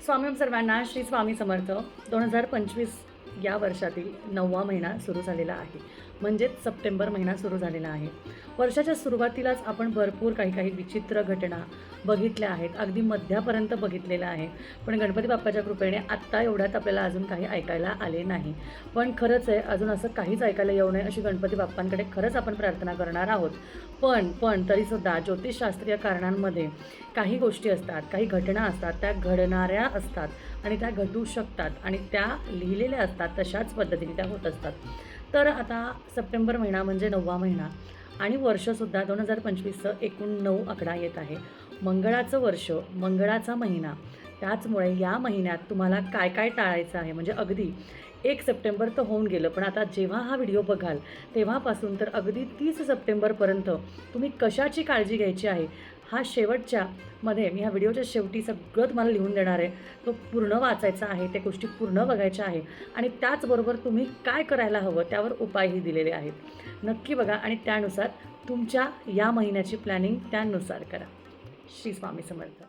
स्वामी सर्वांना श्री स्वामी समर्थ. 2025 या वर्षातील 9वा महिना सुरू झालेला आहे, म्हणजेच सप्टेंबर महिना सुरू झालेला आहे. वर्षाच्या सुरुवातीलाच आपण भरपूर काही विचित्र घटना बघितल्या आहेत, अगदी मध्यापर्यंत बघितलेल्या आहे. पण गणपती बाप्पाच्या कृपेने आत्ता एवढ्यात आपल्याला अजून काही ऐकायला आले नाही. पण खरंच आहे, अजून असं काहीच ऐकायला येऊ नये अशी गणपती बाप्पांकडे खरंच आपण प्रार्थना करणार आहोत. पण तरीसुद्धा ज्योतिषशास्त्रीय कारणांमध्ये काही गोष्टी असतात, काही घटना असतात, त्या घडणाऱ्या असतात आणि त्या घटू शकतात आणि त्या लिहिलेल्या असतात, तशाच पद्धतीने त्या होत असतात. तर आता सप्टेंबर महिना म्हणजे 9वा महिना आणि वर्षसुद्धा 2025चं एकूण 9 आकडा येत आहे. मंगळाचं वर्ष, मंगळाचा महिना. त्याचमुळे या महिन्यात तुम्हाला काय काय टाळायचं आहे, म्हणजे अगदी 1 सप्टेंबर तर होऊन गेलं, पण आता जेव्हा हा व्हिडिओ बघाल तेव्हापासून तर अगदी 30 सप्टेंबरपर्यंत तुम्ही कशाची काळजी घ्यायची आहे, हा शेवटच्यामध्ये मी ह्या व्हिडिओच्या शेवटी सगळं तुम्हाला लिहून देणार आहे. तो पूर्ण वाचायचा आहे, त्या गोष्टी पूर्ण बघायच्या आहे आणि त्याचबरोबर तुम्ही काय करायला हवं त्यावर उपायही दिलेले आहेत. नक्की बघा आणि त्यानुसार तुमच्या या महिन्याची प्लॅनिंग त्यानुसार करा. श्री स्वामी समर्थ.